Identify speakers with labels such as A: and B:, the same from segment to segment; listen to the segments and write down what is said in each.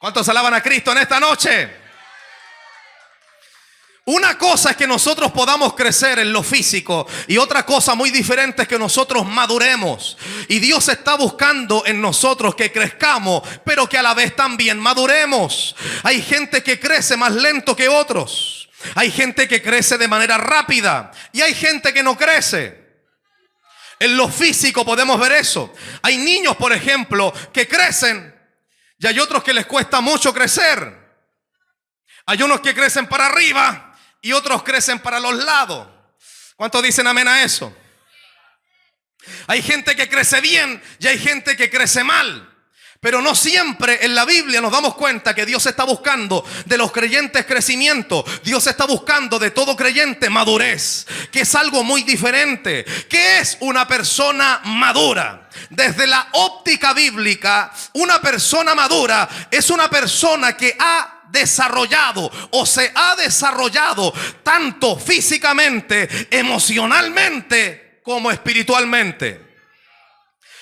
A: ¿Cuántos alaban a Cristo en esta noche? Una cosa es que nosotros podamos crecer en lo físico y otra cosa muy diferente es que nosotros maduremos. Y Dios está buscando en nosotros que crezcamos, pero que a la vez también maduremos. Hay gente que crece más lento que otros. Hay gente que crece de manera rápida y hay gente que no crece. En lo físico podemos ver eso. Hay niños, por ejemplo, que crecen y hay otros que les cuesta mucho crecer. Hay unos que crecen para arriba y otros crecen para los lados. ¿Cuántos dicen amén a eso? Hay gente que crece bien y hay gente que crece mal. Pero no siempre en la Biblia nos damos cuenta que Dios está buscando de los creyentes crecimiento. Dios está buscando de todo creyente madurez, que es algo muy diferente. ¿Qué es una persona madura? Desde la óptica bíblica, una persona madura es una persona que ha desarrollado o se ha desarrollado tanto físicamente, emocionalmente como espiritualmente.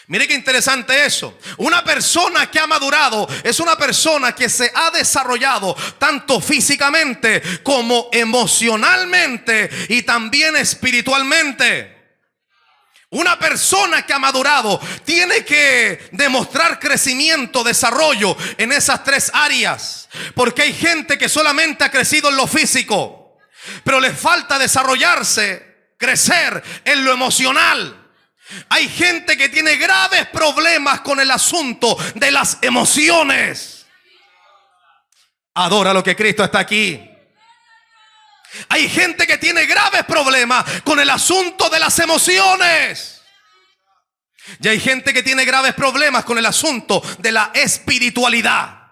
A: Mire qué interesante eso. Una persona que ha madurado es una persona que se ha desarrollado tanto físicamente como emocionalmente y también espiritualmente. Una persona que ha madurado tiene que demostrar crecimiento, desarrollo en esas tres áreas. Porque hay gente que solamente ha crecido en lo físico, pero le falta desarrollarse, crecer en lo emocional. Hay gente que tiene graves problemas con el asunto de las emociones. Adora lo que Cristo está aquí. Hay gente que tiene graves problemas con el asunto de las emociones. Y hay gente que tiene graves problemas con el asunto de la espiritualidad.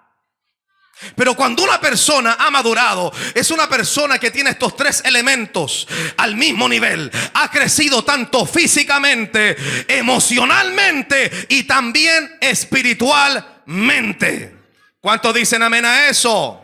A: Pero cuando una persona ha madurado, es una persona que tiene estos tres elementos al mismo nivel. Ha crecido tanto físicamente, emocionalmente y también espiritualmente. ¿Cuántos dicen amén a eso?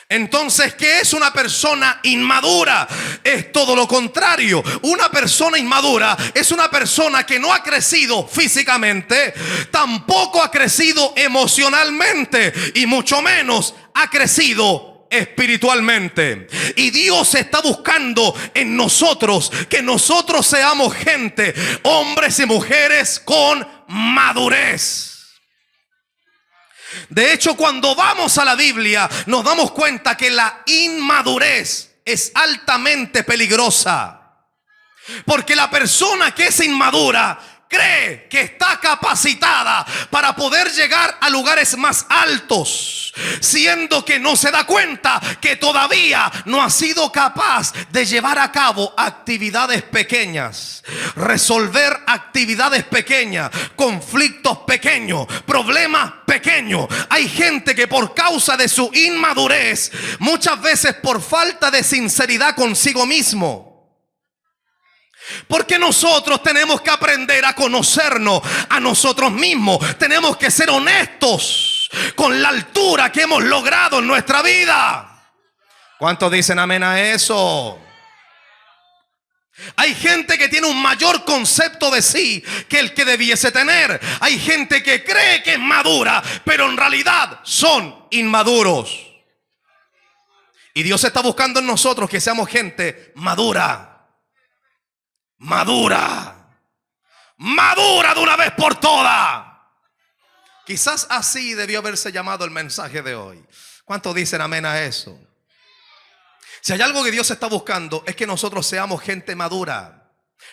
A: Entonces, ¿qué es una persona inmadura? Es todo lo contrario. Una persona inmadura es una persona que no ha crecido físicamente, tampoco ha crecido emocionalmente y mucho menos ha crecido espiritualmente. Y Dios está buscando en nosotros que nosotros seamos gente, hombres y mujeres con madurez. De hecho, cuando vamos a la Biblia, nos damos cuenta que la inmadurez es altamente peligrosa. Porque la persona que es inmadura cree que está capacitada para poder llegar a lugares más altos, siendo que no se da cuenta que todavía no ha sido capaz de llevar a cabo actividades pequeñas, resolver actividades pequeñas, conflictos pequeños, problemas pequeños. Hay gente que por causa de su inmadurez, muchas veces por falta de sinceridad consigo mismo, porque nosotros tenemos que aprender a conocernos a nosotros mismos. Tenemos que ser honestos con la altura que hemos logrado en nuestra vida. ¿Cuántos dicen amén a eso? Hay gente que tiene un mayor concepto de sí que el que debiese tener. Hay gente que cree que es madura, pero en realidad son inmaduros. Y Dios está buscando en nosotros que seamos gente madura. Madura de una vez por todas. Quizás así debió haberse llamado el mensaje de hoy. ¿Cuántos dicen amén a eso? Si hay algo que Dios está buscando es que nosotros seamos gente madura,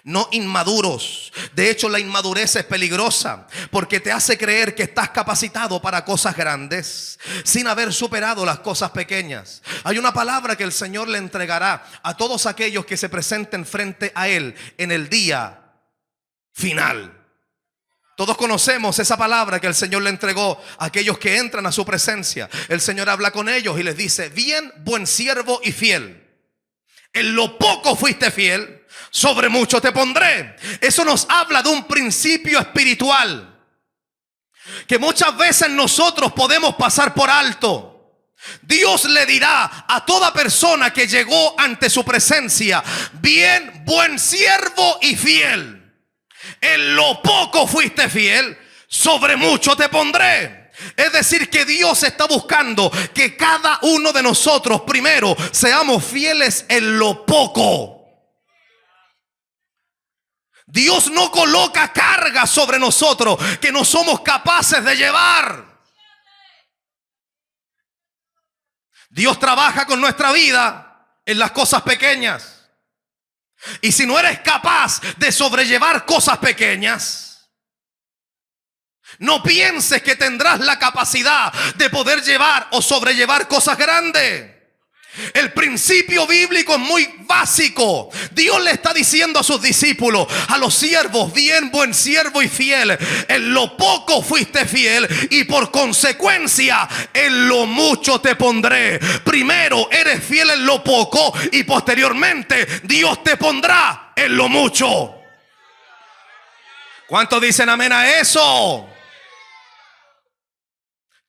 A: no inmaduros. De hecho, la inmadurez es peligrosa porque te hace creer que estás capacitado para cosas grandes sin haber superado las cosas pequeñas. Hay una palabra que el Señor le entregará a todos aquellos que se presenten frente a Él en el día final. Todos conocemos esa palabra que el Señor le entregó a aquellos que entran a su presencia. El Señor habla con ellos y les dice: bien, buen siervo y fiel. En lo poco fuiste fiel, sobre mucho te pondré. Eso nos habla de un principio espiritual que muchas veces nosotros podemos pasar por alto. Dios le dirá a toda persona que llegó ante su presencia: bien, buen siervo y fiel. En lo poco fuiste fiel, sobre mucho te pondré. Es decir, que Dios está buscando que cada uno de nosotros primero seamos fieles en lo poco. Dios no coloca carga sobre nosotros que no somos capaces de llevar. Dios trabaja con nuestra vida en las cosas pequeñas. Y si no eres capaz de sobrellevar cosas pequeñas, no pienses que tendrás la capacidad de poder llevar o sobrellevar cosas grandes. El principio bíblico es muy básico. Dios le está diciendo a sus discípulos, a los siervos: bien, buen siervo y fiel, en lo poco fuiste fiel y por consecuencia en lo mucho te pondré. Primero eres fiel en lo poco y posteriormente Dios te pondrá en lo mucho. ¿Cuántos dicen amén a eso?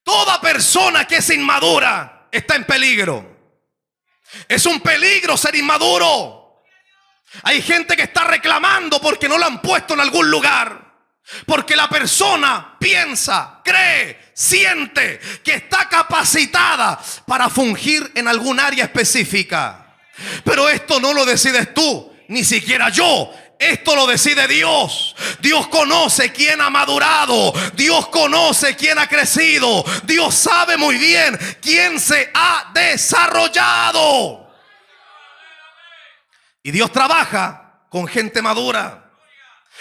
A: Toda persona que es inmadura está en peligro. Es un peligro ser inmaduro. Hay gente que está reclamando porque no la han puesto en algún lugar, porque la persona piensa, cree, siente que está capacitada para fungir en algún área específica. Pero esto no lo decides tú, ni siquiera yo. Esto lo decide Dios. Dios conoce quién ha madurado. Dios conoce quién ha crecido. Dios sabe muy bien quién se ha desarrollado. Y Dios trabaja con gente madura.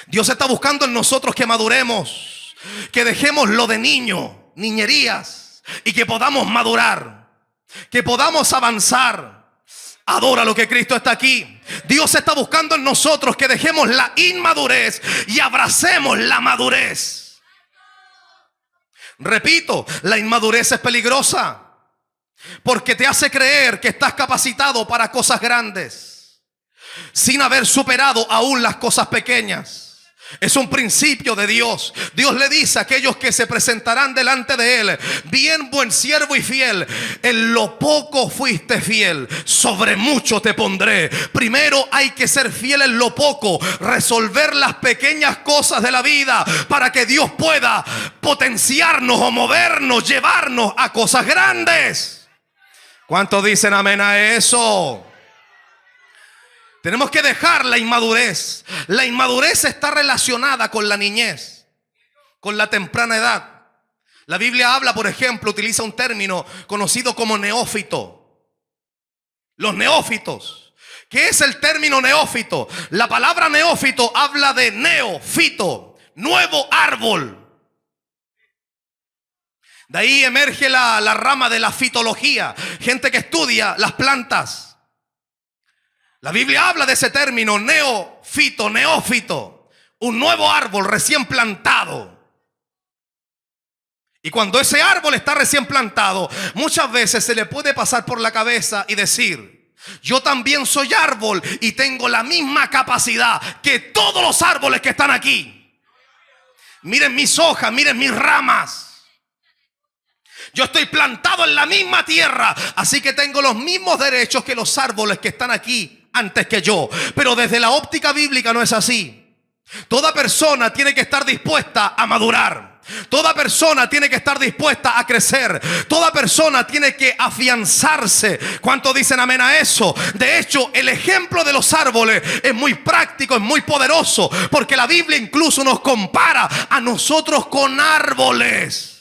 A: Dios está buscando en nosotros que maduremos, que dejemos lo de niño, niñerías, y que podamos madurar, que podamos avanzar. Adora lo que Cristo está aquí. Dios está buscando en nosotros que dejemos la inmadurez y abracemos la madurez. Repito, la inmadurez es peligrosa porque te hace creer que estás capacitado para cosas grandes sin haber superado aún las cosas pequeñas. Es un principio de Dios. Dios le dice a aquellos que se presentarán delante de Él: bien, buen siervo y fiel, en lo poco fuiste fiel, sobre mucho te pondré. Primero hay que ser fiel en lo poco, resolver las pequeñas cosas de la vida para que Dios pueda potenciarnos o movernos, llevarnos a cosas grandes. ¿Cuántos dicen amén a eso? Tenemos que dejar la inmadurez. La inmadurez está relacionada con la niñez, con la temprana edad. La Biblia habla, por ejemplo, utiliza un término conocido como neófito. Los neófitos. ¿Qué es el término neófito? La palabra neófito habla de neofito, nuevo árbol. De ahí emerge la rama de la fitología, gente que estudia las plantas. La Biblia habla de ese término, neofito, neófito, un nuevo árbol recién plantado. Y cuando ese árbol está recién plantado, muchas veces se le puede pasar por la cabeza y decir: yo también soy árbol y tengo la misma capacidad que todos los árboles que están aquí. Miren mis hojas, miren mis ramas. Yo estoy plantado en la misma tierra, así que tengo los mismos derechos que los árboles que están aquí antes que yo. Pero desde la óptica bíblica no es así. Toda persona tiene que estar dispuesta a madurar. Toda persona tiene que estar dispuesta a crecer. Toda persona tiene que afianzarse. ¿Cuántos dicen amén a eso? De hecho, el ejemplo de los árboles es muy práctico, es muy poderoso, porque la Biblia incluso nos compara a nosotros con árboles.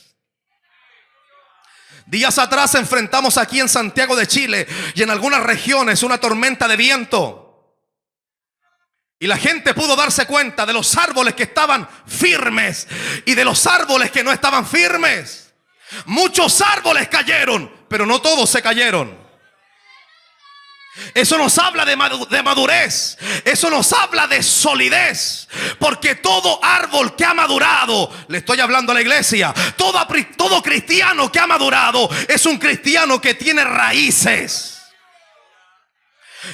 A: Días atrás enfrentamos aquí en Santiago de Chile y en algunas regiones una tormenta de viento. Y la gente pudo darse cuenta de los árboles que estaban firmes y de los árboles que no estaban firmes. Muchos árboles cayeron, pero no todos se cayeron. Eso nos habla de madurez. Eso nos habla de solidez. Porque todo árbol que ha madurado, le estoy hablando a la iglesia, todo cristiano que ha madurado es un cristiano que tiene raíces.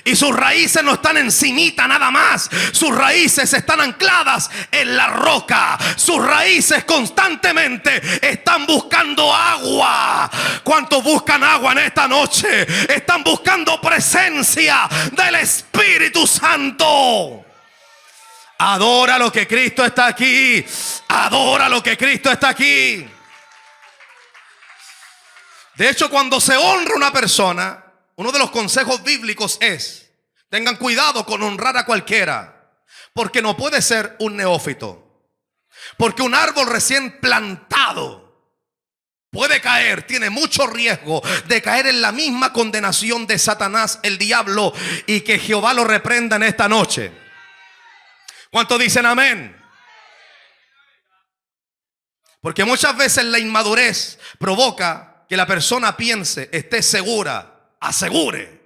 A: Y sus raíces no están encimita nada más. Sus raíces están ancladas en la roca. Sus raíces constantemente están buscando agua. ¿Cuántos buscan agua en esta noche? Están buscando presencia del Espíritu Santo. Adora lo que Cristo está aquí. Adora lo que Cristo está aquí. De hecho, cuando se honra a una persona, uno de los consejos bíblicos es: tengan cuidado con honrar a cualquiera, porque no puede ser un neófito. Porque un árbol recién plantado puede caer, tiene mucho riesgo de caer en la misma condenación de Satanás, el diablo, y que Jehová lo reprenda en esta noche. ¿Cuántos dicen amén? Porque muchas veces la inmadurez provoca que la persona piense, esté segura, asegure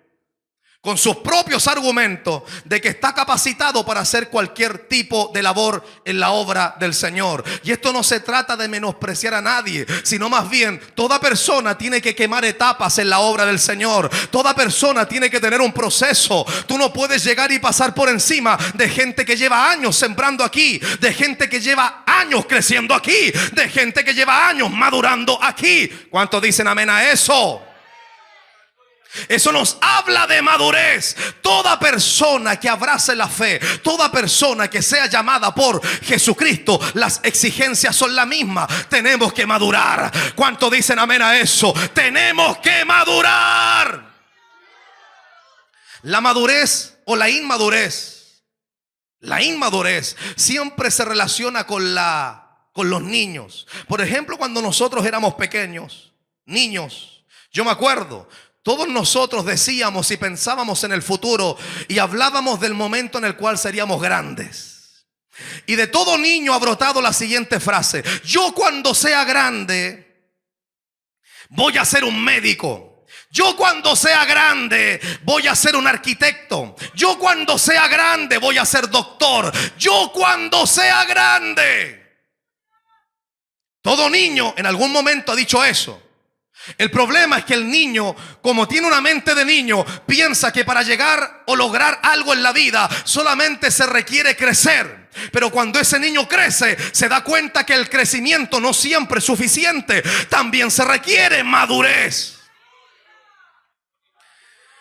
A: con sus propios argumentos de que está capacitado para hacer cualquier tipo de labor en la obra del Señor. Y esto no se trata de menospreciar a nadie, sino más bien toda persona tiene que quemar etapas en la obra del Señor. Toda persona tiene que tener un proceso. Tú no puedes llegar y pasar por encima de gente que lleva años sembrando aquí, de gente que lleva años creciendo aquí, de gente que lleva años madurando aquí. ¿Cuántos dicen amén a eso? Eso nos habla de madurez. Toda persona que abrace la fe, toda persona que sea llamada por Jesucristo, las exigencias son las mismas. Tenemos que madurar. ¿Cuántos dicen amén a eso? Tenemos que madurar. La madurez o la inmadurez siempre se relaciona con los niños. Por ejemplo, cuando nosotros éramos pequeños, niños, yo me acuerdo, todos nosotros decíamos y pensábamos en el futuro y hablábamos del momento en el cual seríamos grandes. Y de todo niño ha brotado la siguiente frase: yo cuando sea grande voy a ser un médico. Yo cuando sea grande voy a ser un arquitecto. Yo cuando sea grande voy a ser doctor. Yo cuando sea grande. Todo niño en algún momento ha dicho eso. El problema es que el niño, como tiene una mente de niño, piensa que para llegar o lograr algo en la vida solamente se requiere crecer. Pero cuando ese niño crece, se da cuenta que el crecimiento no siempre es suficiente. También se requiere madurez.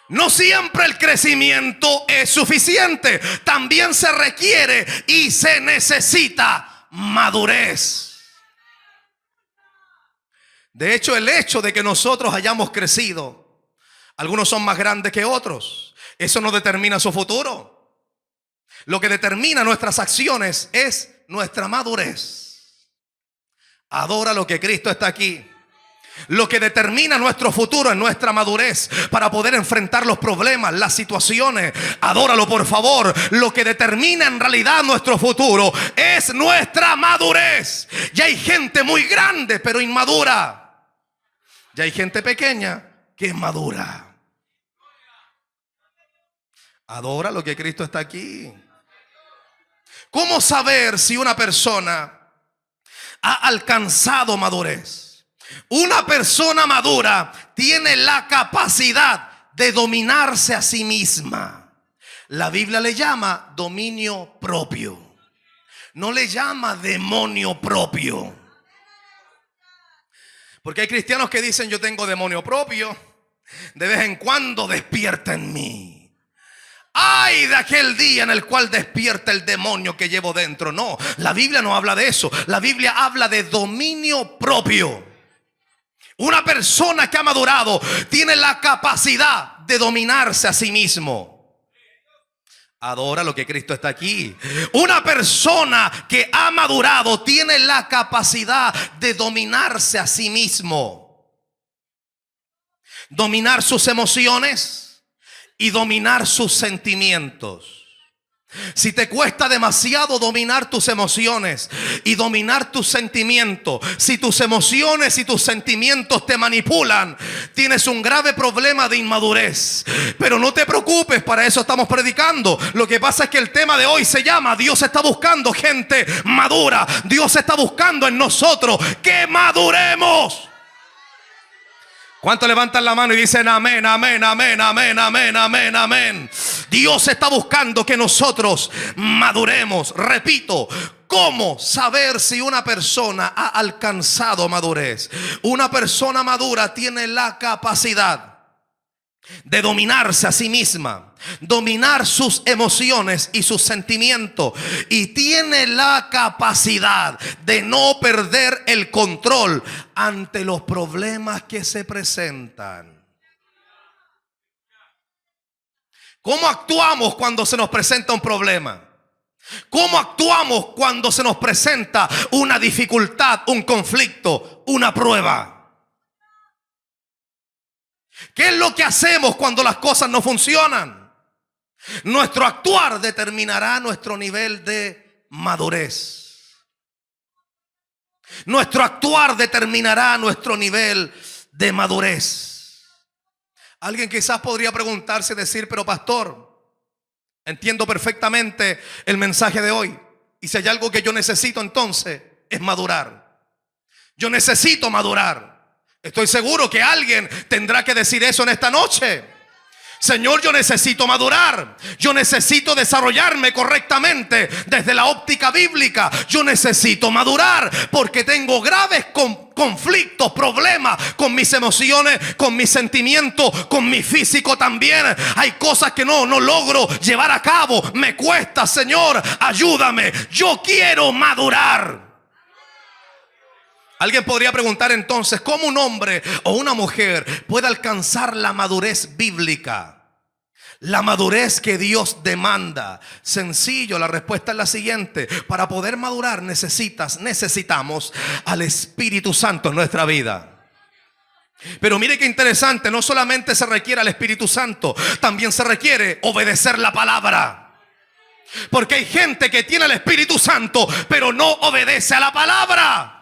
A: No siempre el crecimiento es suficiente. También se requiere y se necesita madurez. De hecho, el hecho de que nosotros hayamos crecido, algunos son más grandes que otros, eso no determina su futuro. Lo que determina nuestras acciones es nuestra madurez. Adora lo que Cristo está aquí. Lo que determina nuestro futuro es nuestra madurez para poder enfrentar los problemas, las situaciones. Adóralo, por favor. Lo que determina en realidad nuestro futuro es nuestra madurez. Ya hay gente muy grande pero inmadura. Ya hay gente pequeña que es madura. Adora lo que Cristo está aquí. ¿Cómo saber si una persona ha alcanzado madurez? Una persona madura tiene la capacidad de dominarse a sí misma. La Biblia le llama dominio propio. No le llama demonio propio. Porque hay cristianos que dicen: yo tengo demonio propio, de vez en cuando despierta en mí. Ay de aquel día en el cual despierta el demonio que llevo dentro. No, la Biblia no habla de eso. La Biblia habla de dominio propio. Una persona que ha madurado tiene la capacidad de dominarse a sí mismo. Adora lo que Cristo está aquí. Una persona que ha madurado tiene la capacidad de dominarse a sí mismo. Dominar sus emociones y dominar sus sentimientos. Si te cuesta demasiado dominar tus emociones y dominar tus sentimientos, si tus emociones y tus sentimientos te manipulan, tienes un grave problema de inmadurez. Pero no te preocupes, para eso estamos predicando. Lo que pasa es que el tema de hoy se llama: Dios está buscando gente madura. Dios está buscando en nosotros que maduremos. ¿Cuántos levantan la mano y dicen amén, amén, amén, amén, amén, amén, amén? Dios está buscando que nosotros maduremos. Repito, ¿cómo saber si una persona ha alcanzado madurez? Una persona madura tiene la capacidad de dominarse a sí misma, dominar sus emociones y sus sentimientos, y tiene la capacidad de no perder el control ante los problemas que se presentan. ¿Cómo actuamos cuando se nos presenta un problema? ¿Cómo actuamos cuando se nos presenta una dificultad, un conflicto, una prueba? ¿Qué es lo que hacemos cuando las cosas no funcionan? Nuestro actuar determinará nuestro nivel de madurez. Nuestro actuar determinará nuestro nivel de madurez. Alguien quizás podría preguntarse y decir: pero pastor, entiendo perfectamente el mensaje de hoy, y si hay algo que yo necesito, entonces es madurar. Yo necesito madurar. Estoy seguro que alguien tendrá que decir eso en esta noche. Señor, yo necesito madurar. Yo necesito desarrollarme correctamente desde la óptica bíblica. Yo necesito madurar porque tengo graves conflictos, problemas con mis emociones, con mis sentimientos, con mi físico también. Hay cosas que no logro llevar a cabo. Me cuesta, Señor, ayúdame. Yo quiero madurar. Alguien podría preguntar entonces: ¿cómo un hombre o una mujer puede alcanzar la madurez bíblica? La madurez que Dios demanda. Sencillo, la respuesta es la siguiente: para poder madurar necesitamos al Espíritu Santo en nuestra vida. Pero mire qué interesante, no solamente se requiere al Espíritu Santo, también se requiere obedecer la palabra. Porque hay gente que tiene el Espíritu Santo, pero no obedece a la palabra.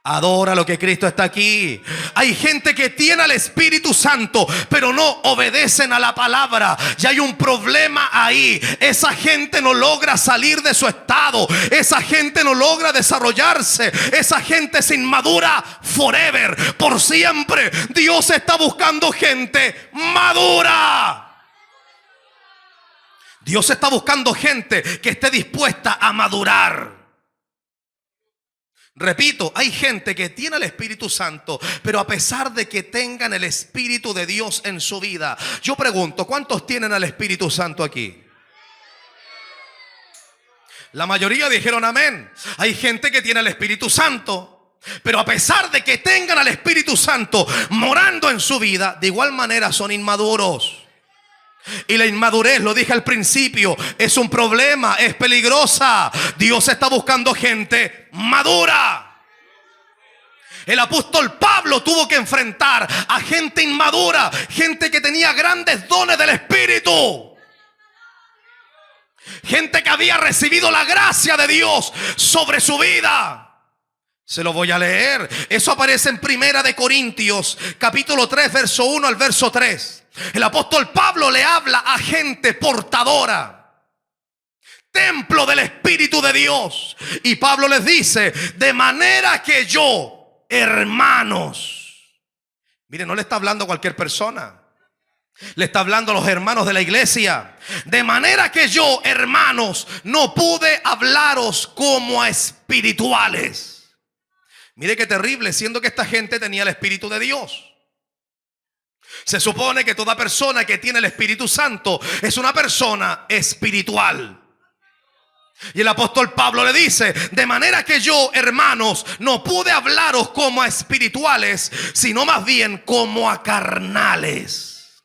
A: Adora lo que Cristo está aquí. Hay gente que tiene al Espíritu Santo, pero no obedecen a la palabra. Y hay un problema ahí. Esa gente no logra salir de su estado. Esa gente no logra desarrollarse. Esa gente es inmadura forever, por siempre. Dios está buscando gente madura. Dios está buscando gente que esté dispuesta a madurar. Repito, hay gente que tiene el Espíritu Santo, pero a pesar de que tengan el Espíritu de Dios en su vida, yo pregunto: ¿cuántos tienen al Espíritu Santo aquí? La mayoría dijeron amén. Hay gente que tiene el Espíritu Santo, pero a pesar de que tengan al Espíritu Santo morando en su vida, de igual manera son inmaduros. Y la inmadurez, lo dije al principio, es un problema, es peligrosa. Dios está buscando gente madura. El apóstol Pablo tuvo que enfrentar a gente inmadura, gente que tenía grandes dones del Espíritu, gente que había recibido la gracia de Dios sobre su vida. Se lo voy a leer. Eso aparece en Primera de Corintios, capítulo 3, verso 1 al verso 3. El apóstol Pablo le habla a gente portadora, templo del Espíritu de Dios. Y Pablo les dice: de manera que yo, hermanos. Mire, no le está hablando a cualquier persona. Le está hablando a los hermanos de la iglesia. De manera que yo, hermanos, no pude hablaros como a espirituales. Mire qué terrible, siendo que esta gente tenía el Espíritu de Dios. Se supone que toda persona que tiene el Espíritu Santo es una persona espiritual. Y el apóstol Pablo le dice: de manera que yo, hermanos, no pude hablaros como a espirituales, sino más bien como a carnales,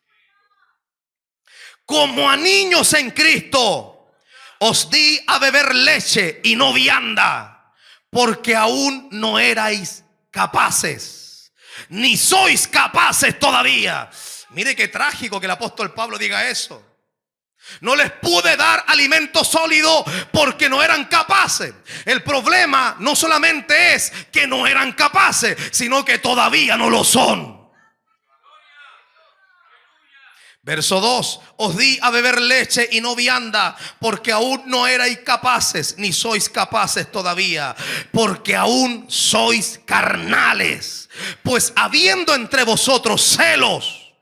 A: como a niños en Cristo. Os di a beber leche y no vianda, porque aún no erais capaces, ni sois capaces todavía. Mire qué trágico que el apóstol Pablo diga eso. No les pude dar alimento sólido porque no eran capaces. El problema no solamente es que no eran capaces, sino que todavía no lo son. Verso 2: os di a beber leche y no vianda, porque aún no erais capaces, ni sois capaces todavía, porque aún sois carnales. Pues habiendo entre vosotros celos,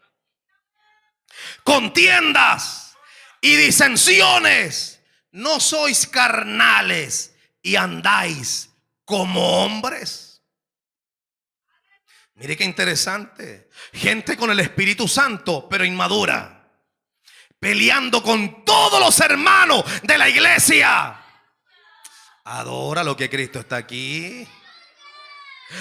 A: contiendas y disensiones, ¿no sois carnales y andáis como hombres? Mire qué interesante. Gente con el Espíritu Santo, pero inmadura. Peleando con todos los hermanos de la iglesia. Adora lo que Cristo está aquí.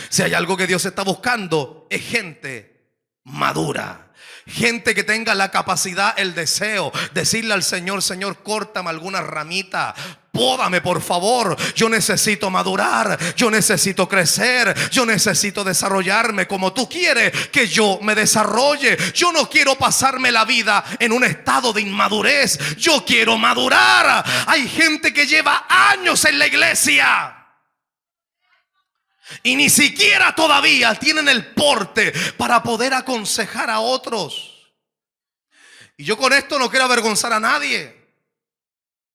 A: Si hay algo que Dios está buscando, es gente madura. Gente que tenga la capacidad, el deseo, decirle al Señor: Señor, córtame alguna ramita, pódame por favor. Yo necesito madurar, yo necesito crecer, yo necesito desarrollarme como tú quieres que yo me desarrolle. Yo no quiero pasarme la vida en un estado de inmadurez. Yo quiero madurar. Hay gente que lleva años en la iglesia y ni siquiera todavía tienen el porte para poder aconsejar a otros. Y yo con esto no quiero avergonzar a nadie,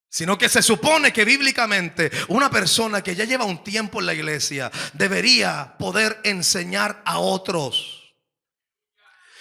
A: sino que se supone que bíblicamente una persona que ya lleva un tiempo en la iglesia debería poder enseñar a otros,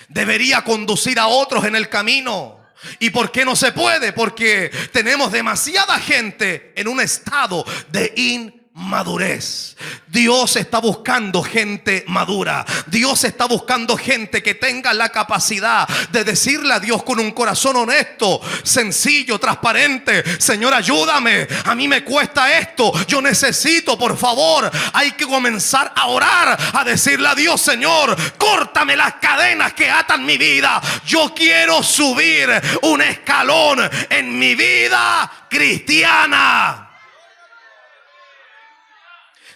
A: debería conducir a otros en el camino. ¿Y por qué no se puede? Porque tenemos demasiada gente en un estado de inmadurez. Dios está buscando gente madura. Dios está buscando gente que tenga la capacidad de decirle a Dios con un corazón honesto, sencillo, transparente: Señor, ayúdame, a mí me cuesta esto, yo necesito, por favor. Hay que comenzar a orar, a decirle a Dios: Señor, córtame las cadenas que atan mi vida. Yo quiero subir un escalón en mi vida cristiana.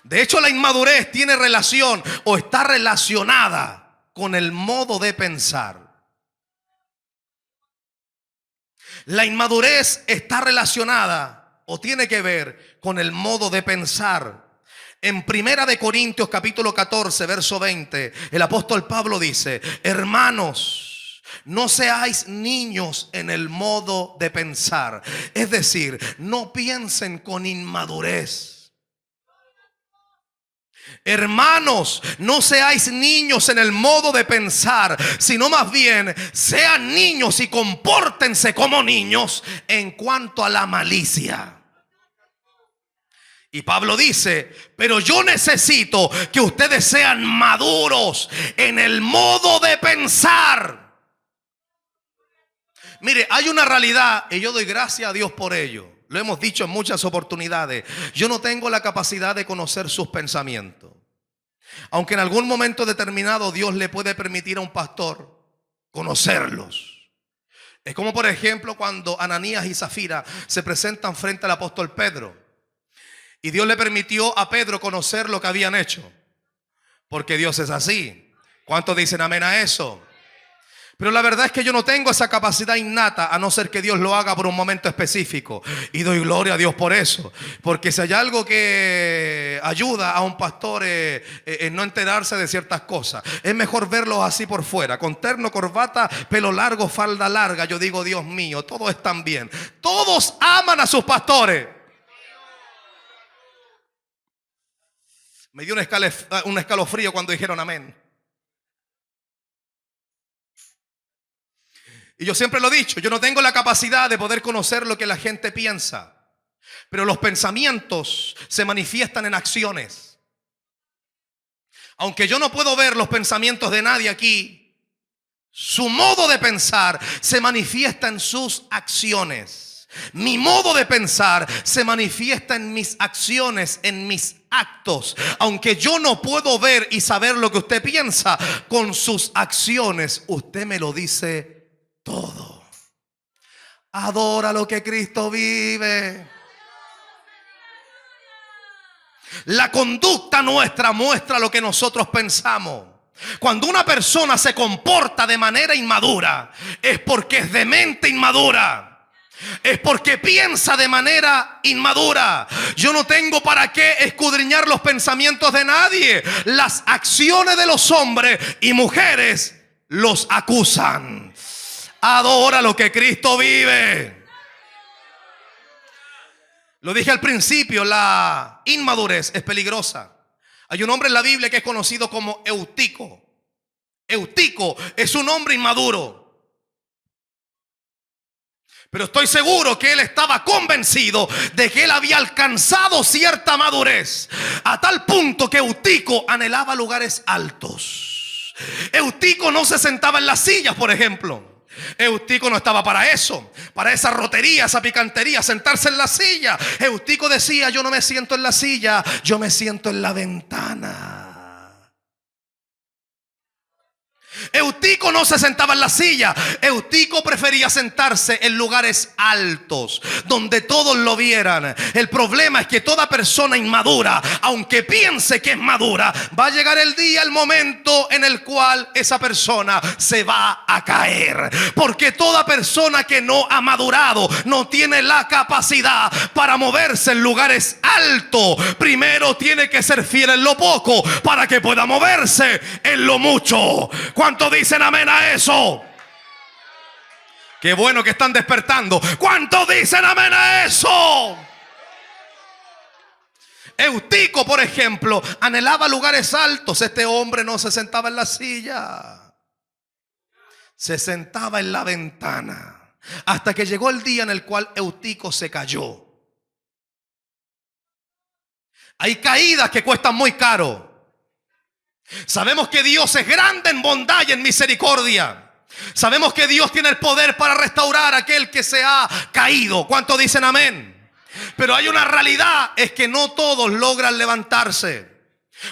A: De hecho, la inmadurez tiene relación o está relacionada con el modo de pensar. La inmadurez está relacionada o tiene que ver con el modo de pensar. En Primera de Corintios capítulo 14 verso 20, el apóstol Pablo dice: hermanos, no seáis niños en el modo de pensar. Es decir, no piensen con inmadurez. Hermanos, no seáis niños en el modo de pensar, sino más bien sean niños y compórtense como niños en cuanto a la malicia. Y Pablo dice: pero yo necesito que ustedes sean maduros en el modo de pensar. Mire, hay una realidad y yo doy gracias a Dios por ello. Lo hemos dicho en muchas oportunidades. Yo no tengo la capacidad de conocer sus pensamientos. Aunque en algún momento determinado Dios le puede permitir a un pastor conocerlos. Es como por ejemplo cuando Ananías y Zafira se presentan frente al apóstol Pedro. Y Dios le permitió a Pedro conocer lo que habían hecho. Porque Dios es así. ¿Cuántos dicen amén a eso? Pero la verdad es que yo no tengo esa capacidad innata, a no ser que Dios lo haga por un momento específico. Y doy gloria a Dios por eso. Porque si hay algo que ayuda a un pastor en no enterarse de ciertas cosas, es mejor verlos así por fuera, con terno, corbata, pelo largo, falda larga. Yo digo: Dios mío, todos están bien. Todos aman a sus pastores. Me dio un escalofrío cuando dijeron amén. Y yo siempre lo he dicho, yo no tengo la capacidad de poder conocer lo que la gente piensa, pero los pensamientos se manifiestan en acciones. Aunque yo no puedo ver los pensamientos de nadie aquí, su modo de pensar se manifiesta en sus acciones. Mi modo de pensar se manifiesta en mis acciones, en mis actos. Aunque yo no puedo ver y saber lo que usted piensa, con sus acciones usted me lo dice todo. Adora lo que Cristo vive. La conducta nuestra muestra lo que nosotros pensamos. Cuando una persona se comporta de manera inmadura, es porque es de mente inmadura. Es porque piensa de manera inmadura. Yo no tengo para qué escudriñar los pensamientos de nadie. Las acciones de los hombres y mujeres los acusan. Adora lo que Cristo vive. Lo dije al principio, la inmadurez es peligrosa. Hay un hombre en la Biblia que es conocido como Eutico. Eutico es un hombre inmaduro. Pero estoy seguro que él estaba convencido de que él había alcanzado cierta madurez, a tal punto que Eutico anhelaba lugares altos. Eutico no se sentaba en las sillas, por ejemplo. Eutico no estaba para eso, para esa rotería, esa picantería, sentarse en la silla. Eutico decía: yo no me siento en la silla, yo me siento en la ventana. Eutico no se sentaba en la silla. Eutico prefería sentarse en lugares altos, donde todos lo vieran. El problema es que toda persona inmadura, aunque piense que es madura, va a llegar el día, el momento en el cual esa persona se va a caer. Porque toda persona que no ha madurado no tiene la capacidad para moverse en lugares altos. Primero tiene que ser fiel en lo poco para que pueda moverse en lo mucho. ¿Cuántos dicen amén a eso? Qué bueno que están despertando. ¿Cuántos dicen amén a eso? Eutico, por ejemplo, anhelaba lugares altos. Este hombre no se sentaba en la silla, se sentaba en la ventana. Hasta que llegó el día en el cual Eutico se cayó. Hay caídas que cuestan muy caro. Sabemos que Dios es grande en bondad y en misericordia. Sabemos que Dios tiene el poder para restaurar a aquel que se ha caído. ¿Cuántos dicen amén? Pero hay una realidad, es que no todos logran levantarse.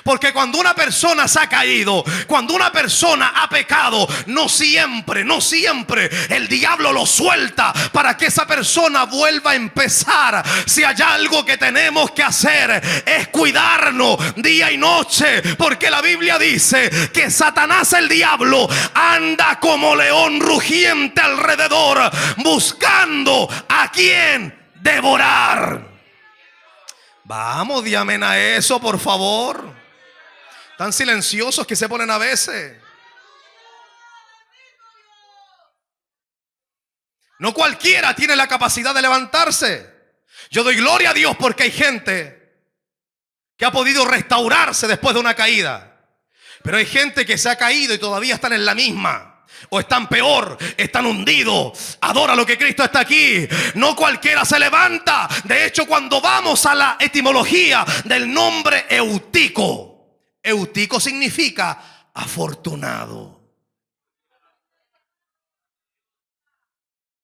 A: Porque cuando una persona se ha caído, cuando una persona ha pecado, no siempre el diablo lo suelta para que esa persona vuelva a empezar. Si hay algo que tenemos que hacer, es cuidarnos día y noche, porque la Biblia dice que Satanás, el diablo, anda como león rugiente alrededor, buscando a quien devorar. Vamos, di amén a eso, por favor. Tan silenciosos que se ponen a veces. No cualquiera tiene la capacidad de levantarse. Yo doy gloria a Dios porque hay gente que ha podido restaurarse después de una caída. Pero hay gente que se ha caído y todavía están en la misma. O están peor, están hundidos. Adora lo que Cristo está aquí. No cualquiera se levanta. De hecho, cuando vamos a la etimología del nombre Eutico, Eutico significa afortunado.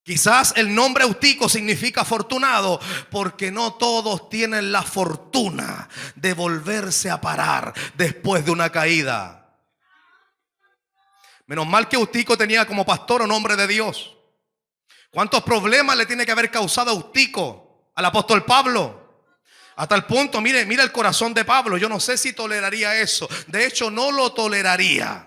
A: Quizás el nombre Eutico significa afortunado porque no todos tienen la fortuna de volverse a parar después de una caída. Menos mal que Eutico tenía como pastor un hombre de Dios. ¿Cuántos problemas le tiene que haber causado Eutico al apóstol Pablo? Hasta el punto, mire el corazón de Pablo. Yo no sé si toleraría eso. De hecho, no lo toleraría.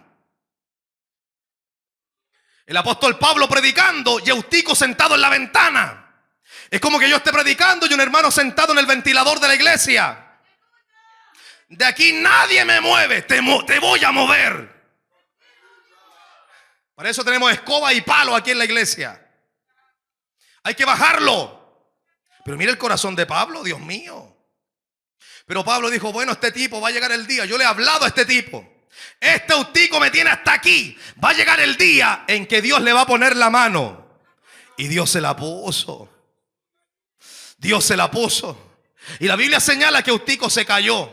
A: El apóstol Pablo predicando y Eutico sentado en la ventana. Es como que yo esté predicando y un hermano sentado en el ventilador de la iglesia. De aquí nadie me mueve, te voy a mover. Para eso tenemos escoba y palo aquí en la iglesia. Hay que bajarlo. Pero mira el corazón de Pablo, Dios mío. Pero Pablo dijo: bueno, este tipo va a llegar el día. Yo le he hablado a este tipo. Este Eutico me tiene hasta aquí. Va a llegar el día en que Dios le va a poner la mano. Y Dios se la puso. Dios se la puso. Y la Biblia señala que Eutico se cayó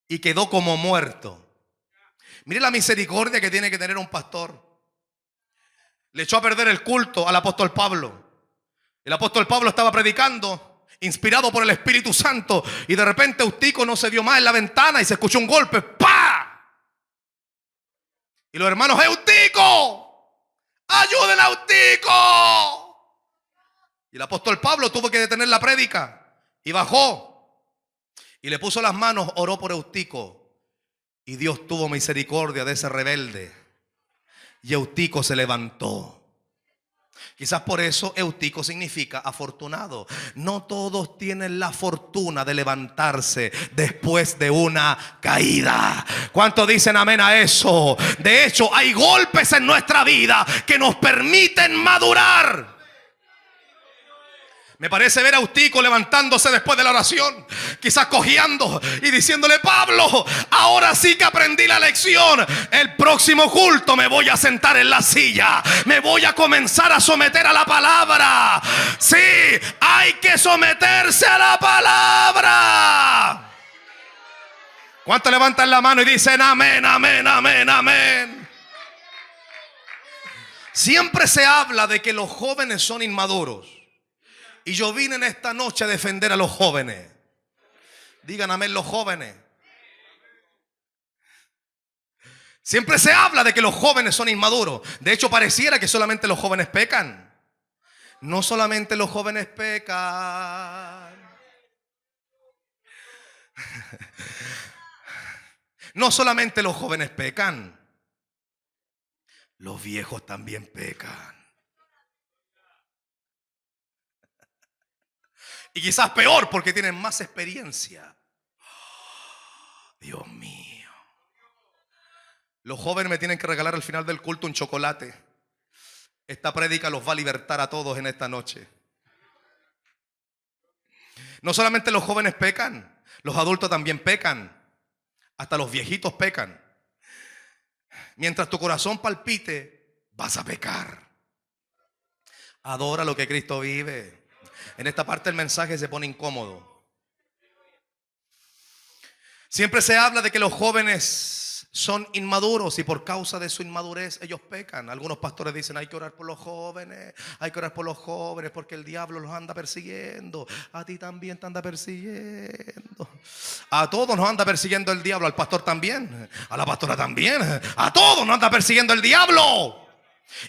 A: y quedó como muerto. Mire la misericordia que tiene que tener un pastor. Le echó a perder el culto al apóstol Pablo. El apóstol Pablo estaba predicando, inspirado por el Espíritu Santo, y de repente Eutico no se vio más en la ventana y se escuchó un golpe. ¡Pah! Y los hermanos: Eutico, ayuden a Eutico. Y el apóstol Pablo tuvo que detener la prédica y bajó y le puso las manos, oró por Eutico, y Dios tuvo misericordia de ese rebelde. Y Eutico se levantó. Quizás por eso Eutico significa afortunado. No todos tienen la fortuna de levantarse después de una caída. ¿Cuántos dicen amén a eso? De hecho, hay golpes en nuestra vida que nos permiten madurar. Me parece ver a Eutico levantándose después de la oración, quizás cojeando y diciéndole: Pablo, ahora sí que aprendí la lección. El próximo culto me voy a sentar en la silla. Me voy a comenzar a someter a la palabra. Sí, hay que someterse a la palabra. ¿Cuántos levantan la mano y dicen amén, amén, amén, amén? Siempre se habla de que los jóvenes son inmaduros. Y yo vine en esta noche a defender a los jóvenes. Digan amén los jóvenes. Siempre se habla de que los jóvenes son inmaduros. De hecho, pareciera que solamente los jóvenes pecan. No solamente los jóvenes pecan. No solamente los jóvenes pecan. Los viejos también pecan. Y quizás peor porque tienen más experiencia. Dios mío. Los jóvenes me tienen que regalar al final del culto un chocolate. Esta prédica los va a libertar a todos en esta noche. No solamente los jóvenes pecan, los adultos también pecan. Hasta los viejitos pecan. Mientras tu corazón palpite, vas a pecar. Adora lo que Cristo vive. En esta parte el mensaje se pone incómodo. Siempre se habla de que los jóvenes son inmaduros y por causa de su inmadurez ellos pecan. Algunos pastores dicen hay que orar por los jóvenes, hay que orar por los jóvenes porque el diablo los anda persiguiendo. A ti también te anda persiguiendo. A todos nos anda persiguiendo el diablo, al pastor también, a la pastora también, a todos nos anda persiguiendo el diablo.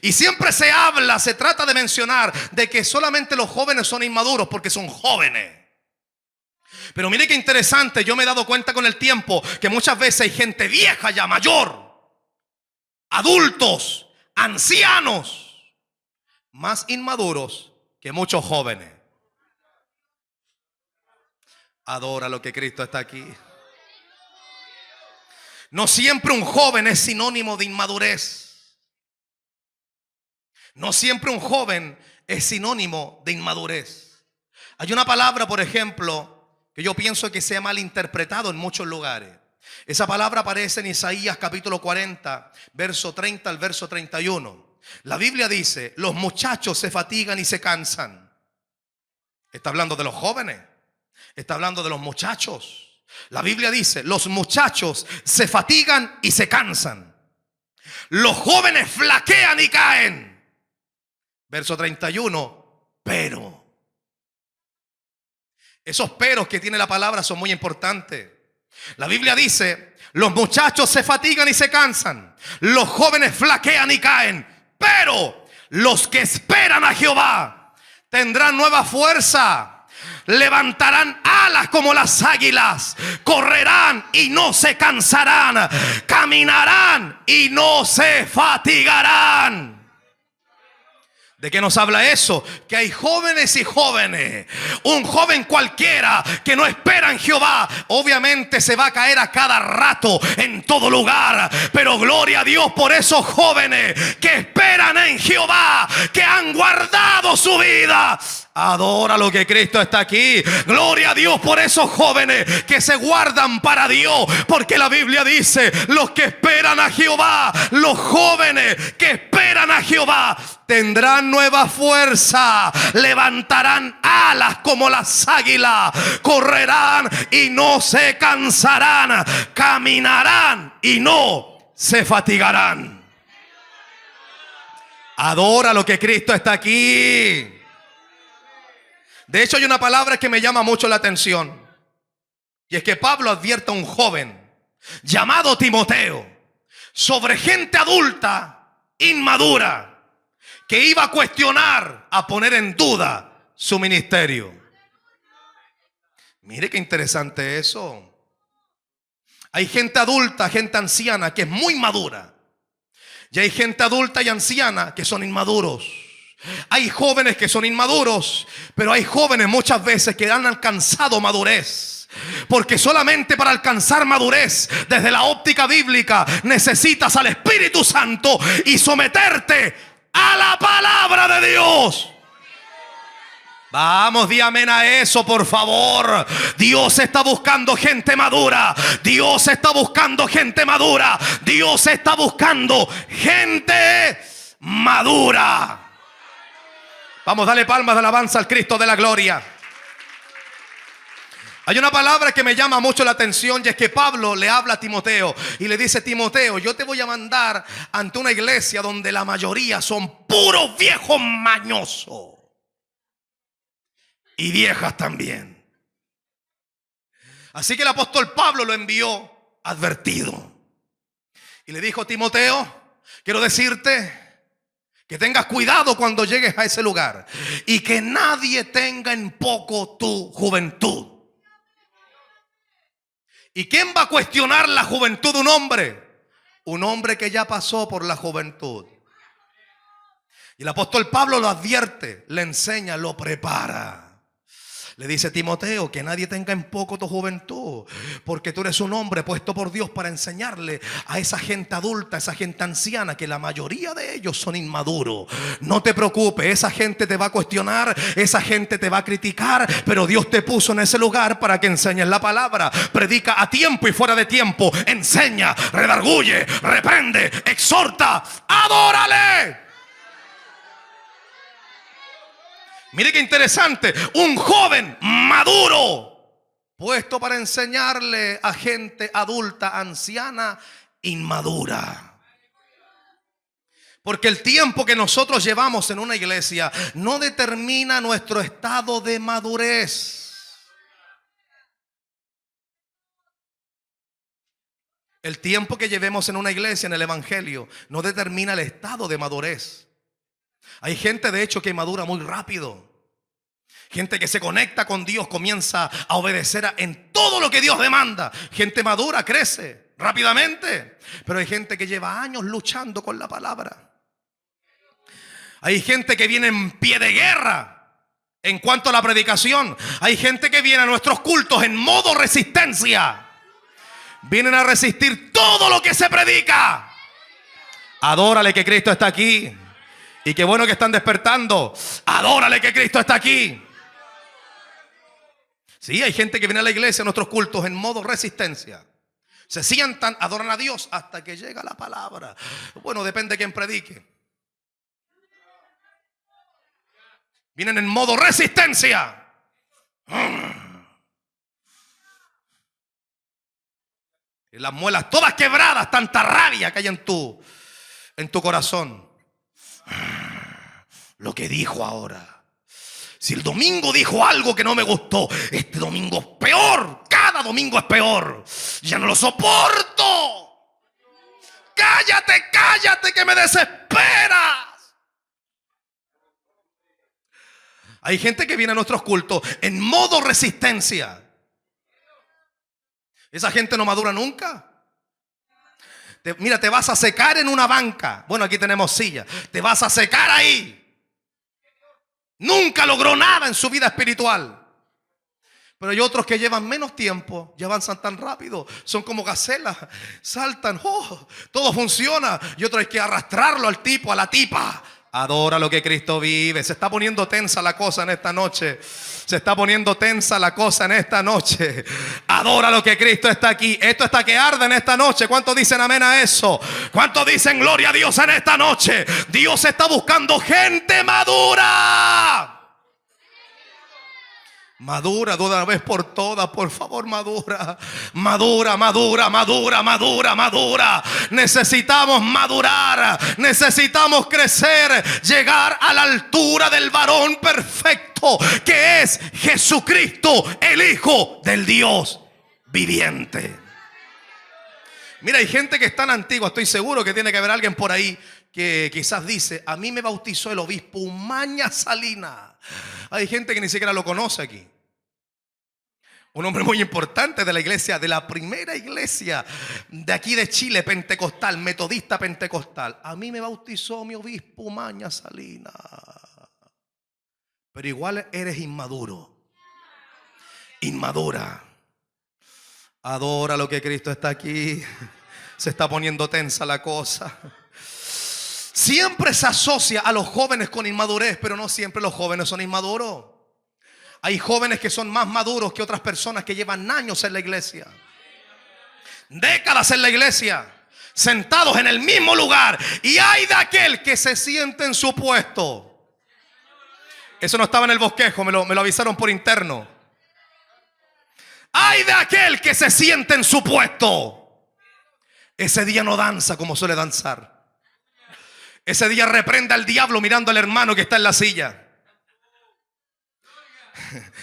A: Y siempre se habla, se trata de mencionar de que solamente los jóvenes son inmaduros porque son jóvenes. Pero mire qué interesante, yo me he dado cuenta con el tiempo que muchas veces hay gente vieja ya, mayor, adultos, ancianos, más inmaduros que muchos jóvenes. Adora lo que Cristo está aquí. No siempre un joven es sinónimo de inmadurez. No siempre un joven es sinónimo de inmadurez. Hay una palabra, por ejemplo, que yo pienso que se ha malinterpretado en muchos lugares. Esa palabra aparece en Isaías capítulo 40, verso 30 al verso 31. La Biblia dice, los muchachos se fatigan y se cansan. Está hablando de los jóvenes. Está hablando de los muchachos. La Biblia dice, los muchachos se fatigan y se cansan. Los jóvenes flaquean y caen. Verso 31, pero. Esos peros que tiene la palabra son muy importantes. La Biblia dice, los muchachos se fatigan y se cansan. Los jóvenes flaquean y caen. Pero los que esperan a Jehová tendrán nueva fuerza. Levantarán alas como las águilas. Correrán y no se cansarán. Caminarán y no se fatigarán. ¿De qué nos habla eso? Que hay jóvenes y jóvenes. Un joven cualquiera que no espera en Jehová, obviamente se va a caer a cada rato en todo lugar. Pero gloria a Dios por esos jóvenes que esperan en Jehová, que han guardado su vida. Adora lo que Cristo está aquí. Gloria a Dios por esos jóvenes que se guardan para Dios. Porque la Biblia dice, los que esperan a Jehová, los jóvenes que esperan a Jehová, tendrán nueva fuerza. Levantarán alas como las águilas. Correrán y no se cansarán. Caminarán y no se fatigarán. Adora lo que Cristo está aquí. De hecho, hay una palabra que me llama mucho la atención. Y es que Pablo advierte a un joven llamado Timoteo sobre gente adulta, inmadura, que iba a cuestionar, a poner en duda su ministerio. Mire qué interesante eso. Hay gente adulta, gente anciana que es muy madura. Y hay gente adulta y anciana que son inmaduros. Hay jóvenes que son inmaduros, pero hay jóvenes muchas veces que han alcanzado madurez. Porque solamente para alcanzar madurez desde la óptica bíblica necesitas al Espíritu Santo y someterte a la palabra de Dios. Vamos, di amén a eso, por favor. Dios está buscando gente madura. Dios está buscando gente madura. Dios está buscando gente madura. Vamos, dale palmas de alabanza al Cristo de la gloria. Hay una palabra que me llama mucho la atención y es que Pablo le habla a Timoteo y le dice: Timoteo, yo te voy a mandar ante una iglesia donde la mayoría son puros viejos mañosos y viejas también. Así que el apóstol Pablo lo envió advertido y le dijo: Timoteo, quiero decirte que tengas cuidado cuando llegues a ese lugar y que nadie tenga en poco tu juventud. ¿Y quién va a cuestionar la juventud de un hombre? Un hombre que ya pasó por la juventud. Y el apóstol Pablo lo advierte, le enseña, lo prepara. Le dice: Timoteo, que nadie tenga en poco tu juventud, porque tú eres un hombre puesto por Dios para enseñarle a esa gente adulta, a esa gente anciana, que la mayoría de ellos son inmaduros. No te preocupes, esa gente te va a cuestionar, esa gente te va a criticar, pero Dios te puso en ese lugar para que enseñes la palabra. Predica a tiempo y fuera de tiempo, enseña, redarguye, reprende, exhorta, adórale. Mire qué interesante, un joven maduro puesto para enseñarle a gente adulta, anciana, inmadura. Porque el tiempo que nosotros llevamos en una iglesia no determina nuestro estado de madurez. El tiempo que llevemos en una iglesia, en el evangelio, no determina el estado de madurez. Hay gente de hecho que madura muy rápido. Gente que se conecta con Dios, comienza a obedecer en todo lo que Dios demanda. Gente madura crece rápidamente. Pero hay gente que lleva años luchando con la palabra. Hay gente que viene en pie de guerra en cuanto a la predicación. Hay gente que viene a nuestros cultos en modo resistencia. Vienen a resistir todo lo que se predica. Adórale que Cristo está aquí. Y qué bueno que están despertando. Adórale que Cristo está aquí. Sí, hay gente que viene a la iglesia, a nuestros cultos, en modo resistencia. Se sientan, adoran a Dios hasta que llega la palabra. Bueno, depende de quién predique. Vienen en modo resistencia. Y las muelas todas quebradas, tanta rabia que hay en tu corazón. Lo que dijo ahora. Si el domingo dijo algo que no me gustó, este domingo es peor. Cada domingo es peor. Ya no lo soporto. Cállate, cállate, que me desesperas. Hay gente que viene a nuestros cultos en modo resistencia. Esa gente no madura nunca. Mira, te vas a secar en una banca. Bueno, aquí tenemos silla. Te vas a secar ahí. Nunca logró nada en su vida espiritual. Pero hay otros que llevan menos tiempo, ya avanzan tan rápido, son como gacelas, saltan, todo funciona. Y otros hay que arrastrarlo al tipo, a la tipa. Adora lo que Cristo vive. Se está poniendo tensa la cosa en esta noche. Se está poniendo tensa la cosa en esta noche. Adora lo que Cristo está aquí. Esto está que arde en esta noche. ¿Cuántos dicen amén a eso? ¿Cuántos dicen gloria a Dios en esta noche? Dios está buscando gente madura. Madura de una vez por todas, por favor, madura. Madura, madura, madura, madura, madura. Necesitamos madurar. Necesitamos crecer. Llegar a la altura del varón perfecto, que es Jesucristo, el Hijo del Dios viviente. Mira, hay gente que es tan antigua, estoy seguro que tiene que haber alguien por ahí que quizás dice: a mí me bautizó el obispo Umaña Salina. Hay gente que ni siquiera lo conoce aquí. Un hombre muy importante de la iglesia, de la primera iglesia de aquí de Chile, pentecostal, metodista pentecostal. A mí me bautizó mi obispo Umaña Salina. Pero igual eres inmaduro. Inmadura. Adora lo que Cristo está aquí. Se está poniendo tensa la cosa. Siempre se asocia a los jóvenes con inmadurez, pero no siempre los jóvenes son inmaduros. Hay jóvenes que son más maduros que otras personas que llevan años en la iglesia, décadas en la iglesia, sentados en el mismo lugar. Y hay de aquel que se siente en su puesto. Eso no estaba en el bosquejo, me lo avisaron por interno. Ay de aquel que se siente en su puesto. Ese día no danza como suele danzar. Ese día reprenda al diablo mirando al hermano que está en la silla.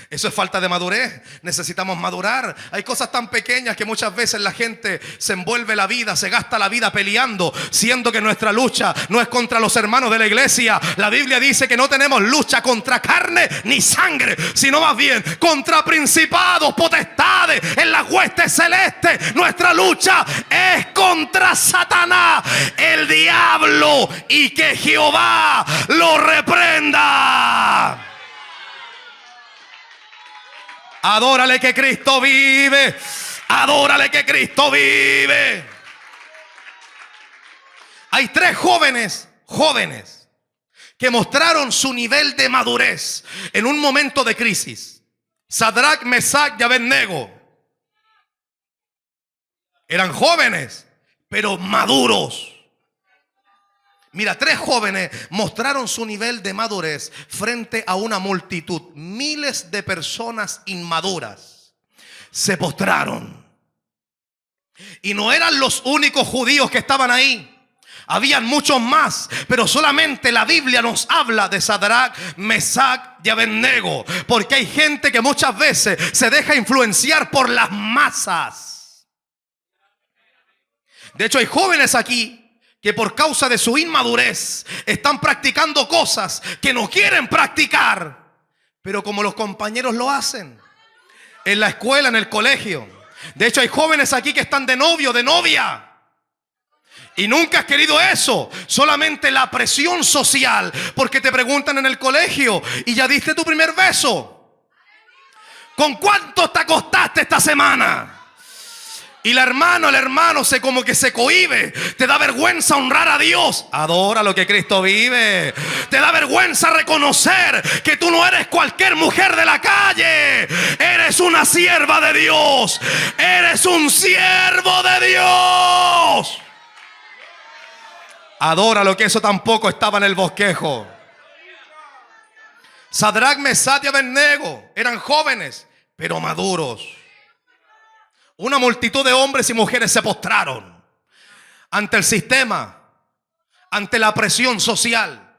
A: Eso es falta de madurez. Necesitamos madurar. Hay cosas tan pequeñas que muchas veces la gente se envuelve la vida, se gasta la vida peleando, siendo que nuestra lucha no es contra los hermanos de la iglesia. La Biblia dice que no tenemos lucha contra carne ni sangre, sino más bien contra principados, potestades en las huestes celestes. Nuestra lucha es contra Satanás, el diablo, y que Jehová lo reprenda. Adórale que Cristo vive. Adórale que Cristo vive. Hay tres jóvenes que mostraron su nivel de madurez en un momento de crisis. Sadrach, Mesach y Abednego. Eran jóvenes, pero maduros. Mira, tres jóvenes mostraron su nivel de madurez frente a una multitud. Miles de personas inmaduras se postraron. Y no eran los únicos judíos que estaban ahí. Habían muchos más, pero solamente la Biblia nos habla de Sadrach, Mesach y Abednego, porque hay gente que muchas veces se deja influenciar por las masas. De hecho, hay jóvenes aquí que por causa de su inmadurez están practicando cosas que no quieren practicar, pero como los compañeros lo hacen en la escuela, en el colegio. De hecho, hay jóvenes aquí que están de novio, de novia, y nunca has querido eso. Solamente la presión social, porque te preguntan en el colegio: ¿y ya diste tu primer beso? ¿Con cuánto te acostaste esta semana? Y el hermano se como que se cohíbe. Te da vergüenza honrar a Dios. Adora lo que Cristo vive. Te da vergüenza reconocer que tú no eres cualquier mujer de la calle. Eres una sierva de Dios. Eres un siervo de Dios. Adora lo que eso tampoco estaba en el bosquejo. Sadrach, Mesach y Abednego eran jóvenes, pero maduros. Una multitud de hombres y mujeres se postraron ante el sistema, ante la presión social.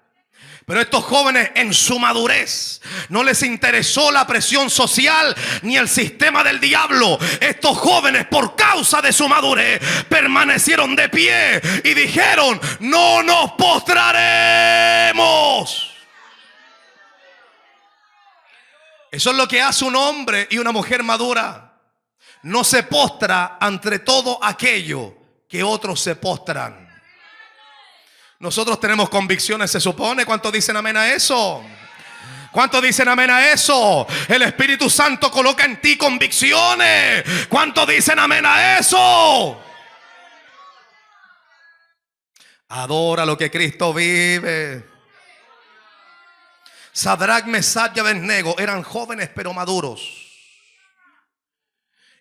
A: Pero estos jóvenes, en su madurez, no les interesó la presión social ni el sistema del diablo. Estos jóvenes, por causa de su madurez, permanecieron de pie y dijeron: no nos postraremos. Eso es lo que hace un hombre y una mujer madura. No se postra ante todo aquello que otros se postran. Nosotros tenemos convicciones, se supone. ¿Cuántos dicen amén a eso? ¿Cuántos dicen amén a eso? El Espíritu Santo coloca en ti convicciones. ¿Cuántos dicen amén a eso? Adora lo que Cristo vive. Sadrach, Mesach y Abednego eran jóvenes pero maduros.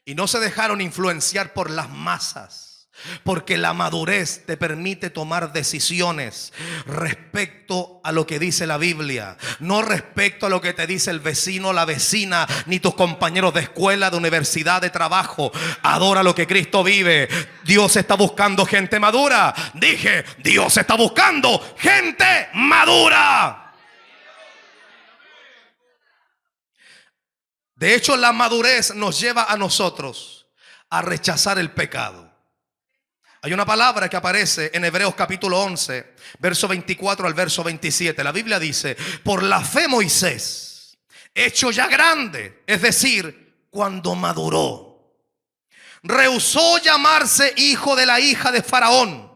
A: Y no se dejaron influenciar por las masas, porque la madurez te permite tomar decisiones respecto a lo que dice la Biblia, no respecto a lo que te dice el vecino, la vecina, ni tus compañeros de escuela, de universidad, de trabajo. Adora lo que Cristo vive. Dios está buscando gente madura. Dije, Dios está buscando gente madura. De hecho, la madurez nos lleva a nosotros a rechazar el pecado. Hay una palabra que aparece en Hebreos capítulo 11, verso 24 al verso 27. La Biblia dice: por la fe Moisés, hecho ya grande, es decir, cuando maduró, rehusó llamarse hijo de la hija de Faraón,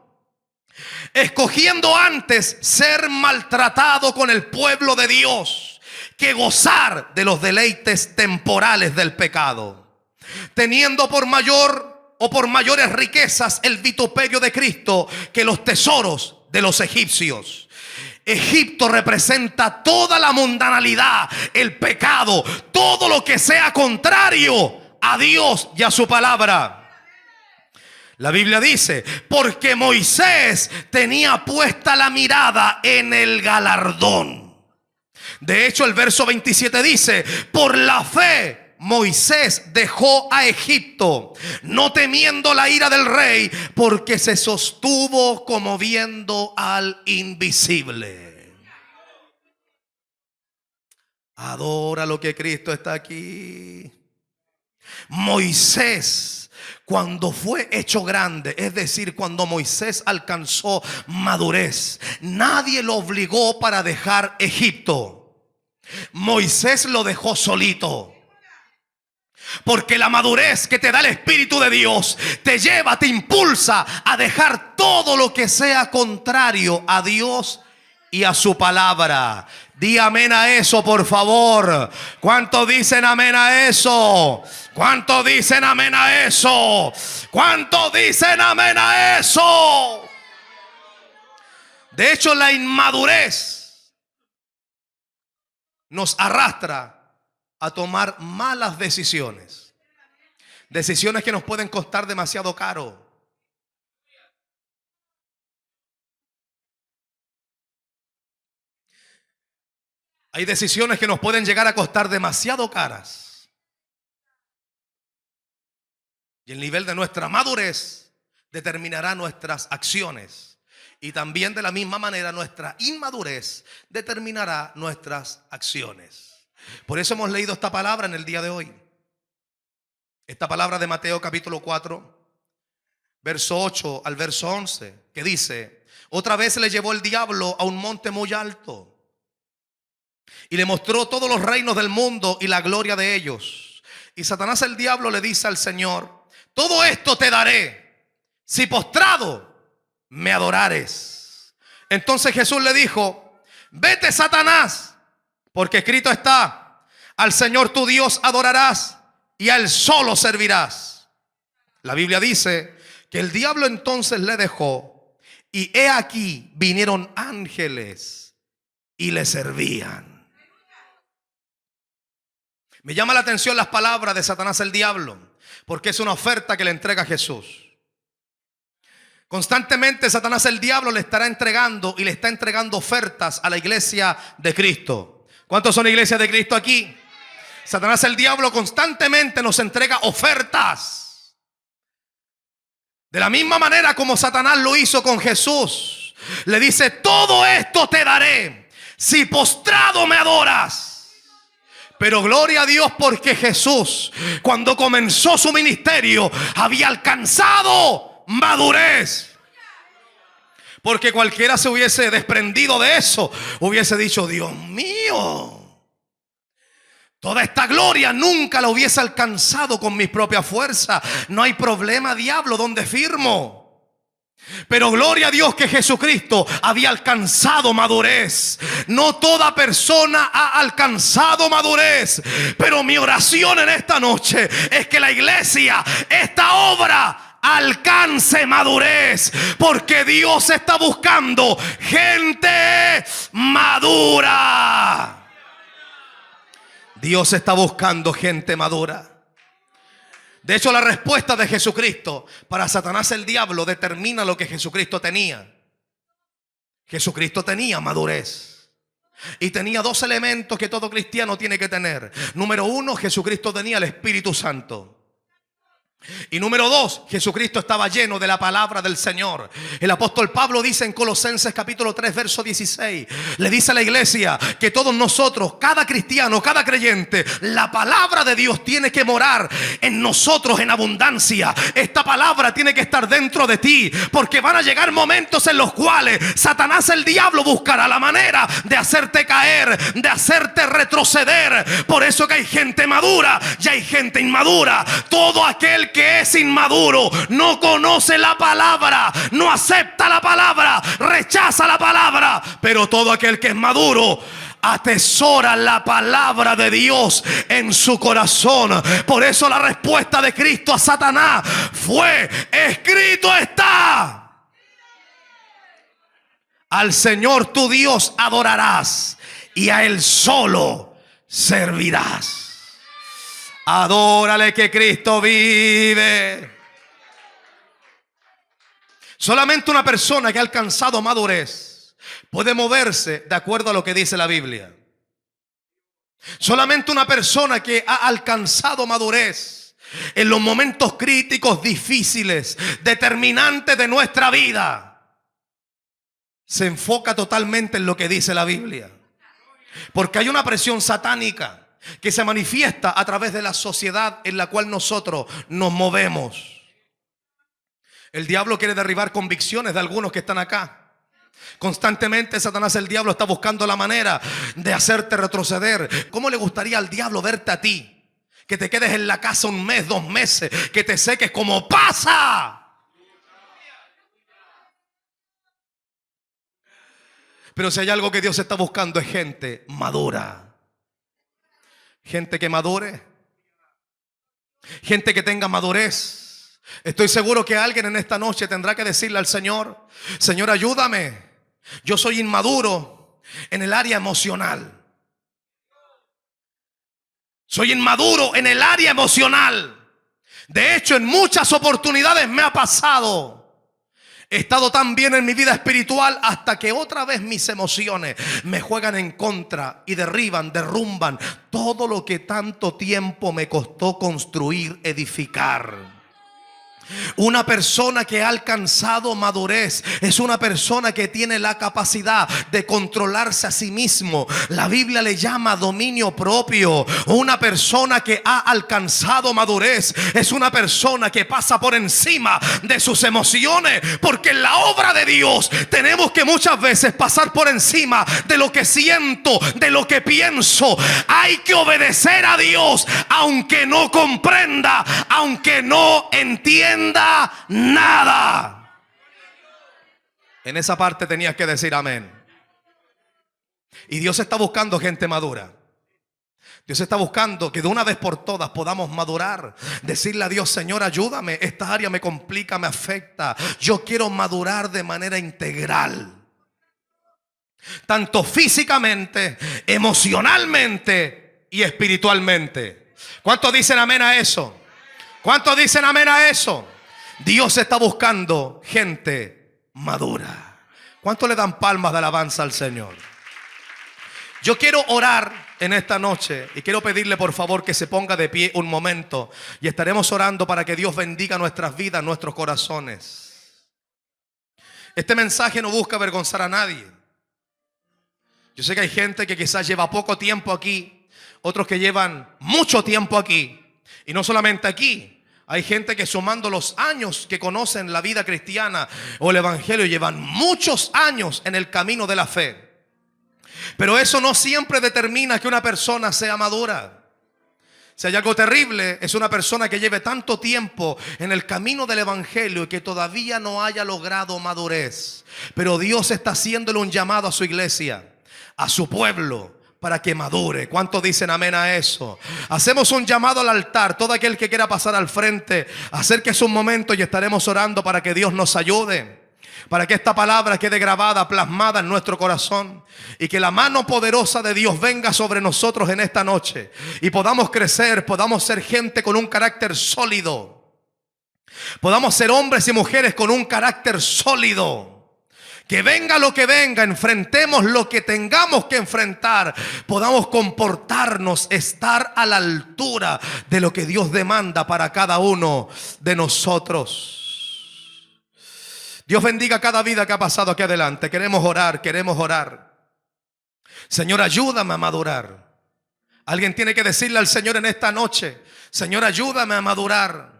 A: escogiendo antes ser maltratado con el pueblo de Dios que gozar de los deleites temporales del pecado, teniendo por mayor o por mayores riquezas el vituperio de Cristo que los tesoros de los egipcios. Egipto representa toda la mundanalidad, el pecado, todo lo que sea contrario a Dios y a su palabra. La Biblia dice: porque Moisés tenía puesta la mirada en el galardón. De hecho, el verso 27 dice: por la fe Moisés dejó a Egipto, no temiendo la ira del rey, porque se sostuvo como viendo al invisible. Adora lo que Cristo está aquí. Moisés, cuando fue hecho grande, es decir, cuando Moisés alcanzó madurez, nadie lo obligó para dejar Egipto. Moisés lo dejó solito. Porque la madurez que te da el Espíritu de Dios te lleva, te impulsa a dejar todo lo que sea contrario a Dios y a su palabra. Di amén a eso, por favor. ¿Cuántos dicen amén a eso? ¿Cuántos dicen amén a eso? ¿Cuántos dicen amén a eso? De hecho, la inmadurez nos arrastra a tomar malas decisiones. Decisiones que nos pueden costar demasiado caro. Hay decisiones que nos pueden llegar a costar demasiado caras. Y el nivel de nuestra madurez determinará nuestras acciones. Y también de la misma manera nuestra inmadurez determinará nuestras acciones. Por eso hemos leído esta palabra en el día de hoy. Esta palabra de Mateo capítulo 4, verso 8 al verso 11, que dice: otra vez le llevó el diablo a un monte muy alto y le mostró todos los reinos del mundo y la gloria de ellos. Y Satanás, el diablo, le dice al Señor: todo esto te daré si postrado me adorares. Entonces Jesús le dijo: vete, Satanás, porque escrito está: al Señor tu Dios adorarás y a Él solo servirás. La Biblia dice que el diablo entonces le dejó, y he aquí vinieron ángeles y le servían. Me llama la atención las palabras de Satanás el diablo, porque es una oferta que le entrega Jesús. Constantemente Satanás el diablo le estará entregando y le está entregando ofertas a la iglesia de Cristo. ¿Cuántos son iglesia de Cristo aquí? Satanás el diablo constantemente nos entrega ofertas. De la misma manera como Satanás lo hizo con Jesús. Le dice: todo esto te daré si postrado me adoras. Pero gloria a Dios, porque Jesús, cuando comenzó su ministerio, había alcanzado madurez. Porque cualquiera se hubiese desprendido de eso, hubiese dicho: Dios mío, toda esta gloria nunca la hubiese alcanzado con mi propia fuerza. No hay problema, diablo, ¿dónde firmo? Pero gloria a Dios que Jesucristo había alcanzado madurez. No toda persona ha alcanzado madurez, pero mi oración en esta noche es que la iglesia, esta obra, alcance madurez, porque Dios está buscando gente madura. Dios está buscando gente madura. De hecho, la respuesta de Jesucristo para Satanás el diablo determina lo que Jesucristo tenía. Jesucristo tenía madurez. Y tenía dos elementos que todo cristiano tiene que tener. Número uno, Jesucristo tenía el Espíritu Santo. Y número dos, Jesucristo estaba lleno de la palabra del Señor. El apóstol Pablo dice en Colosenses capítulo 3 verso 16, le dice a la iglesia que todos nosotros, cada cristiano, cada creyente, la palabra de Dios tiene que morar en nosotros en abundancia. Esta palabra tiene que estar dentro de ti, porque van a llegar momentos en los cuales Satanás el diablo buscará la manera de hacerte caer, de hacerte retroceder. Por eso que hay gente madura y hay gente inmadura. Todo aquel que es inmaduro no conoce la palabra, no acepta la palabra, rechaza la palabra. Pero todo aquel que es maduro atesora la palabra de Dios en su corazón. Por eso la respuesta de Cristo a Satanás fue: escrito está: al Señor tu Dios adorarás y a Él solo servirás. Adórale, que Cristo vive. Solamente una persona que ha alcanzado madurez puede moverse de acuerdo a lo que dice la Biblia. Solamente una persona que ha alcanzado madurez en los momentos críticos, difíciles, determinantes de nuestra vida, se enfoca totalmente en lo que dice la Biblia. Porque hay una presión satánica que se manifiesta a través de la sociedad en la cual nosotros nos movemos. El diablo quiere derribar convicciones de algunos que están acá. Constantemente Satanás, el diablo, está buscando la manera de hacerte retroceder. ¿Cómo le gustaría al diablo verte a ti? Que te quedes en la casa un mes, 2 meses, que te seques como pasa. Pero si hay algo que Dios está buscando es gente madura. Gente que madure. Gente que tenga madurez. Estoy seguro que alguien en esta noche tendrá que decirle al Señor: Señor, ayúdame. Yo soy inmaduro en el área emocional. Soy inmaduro en el área emocional. De hecho, en muchas oportunidades me ha pasado. He estado tan bien en mi vida espiritual hasta que otra vez mis emociones me juegan en contra y derrumban todo lo que tanto tiempo me costó construir, edificar. Una persona que ha alcanzado madurez es una persona que tiene la capacidad de controlarse a sí mismo. La Biblia le llama dominio propio. Una persona que ha alcanzado madurez es una persona que pasa por encima de sus emociones. Porque en la obra de Dios tenemos que muchas veces pasar por encima de lo que siento, de lo que pienso. Hay que obedecer a Dios aunque no comprenda, aunque no entienda nada. En esa parte tenías que decir amén. Y Dios está buscando gente madura. Dios está buscando que de una vez por todas podamos madurar. Decirle a Dios: Señor, ayúdame, esta área me complica, me afecta. Yo quiero madurar de manera integral, tanto físicamente, emocionalmente y espiritualmente. ¿Cuántos dicen amén a eso? ¿Cuántos dicen amén a eso? Dios está buscando gente madura. ¿Cuántos le dan palmas de alabanza al Señor? Yo quiero orar en esta noche y quiero pedirle por favor que se ponga de pie un momento y estaremos orando para que Dios bendiga nuestras vidas, nuestros corazones. Este mensaje no busca avergonzar a nadie. Yo sé que hay gente que quizás lleva poco tiempo aquí, otros que llevan mucho tiempo aquí, y no solamente aquí. Hay gente que, sumando los años que conocen la vida cristiana o el evangelio, llevan muchos años en el camino de la fe. Pero eso no siempre determina que una persona sea madura. Si hay algo terrible, es una persona que lleve tanto tiempo en el camino del evangelio y que todavía no haya logrado madurez. Pero Dios está haciéndole un llamado a su iglesia, a su pueblo, para que madure. ¿Cuántos dicen amén a eso? Hacemos un llamado al altar. Todo aquel que quiera pasar al frente, acérquese un momento y estaremos orando para que Dios nos ayude, para que esta palabra quede grabada, plasmada en nuestro corazón, y que la mano poderosa de Dios venga sobre nosotros en esta noche y podamos crecer, podamos ser gente con un carácter sólido, podamos ser hombres y mujeres con un carácter sólido. Que venga lo que venga, enfrentemos lo que tengamos que enfrentar, podamos comportarnos, estar a la altura de lo que Dios demanda para cada uno de nosotros. Dios bendiga cada vida que ha pasado aquí adelante. Queremos orar, queremos orar. Señor, ayúdame a madurar. Alguien tiene que decirle al Señor en esta noche: Señor, ayúdame a madurar.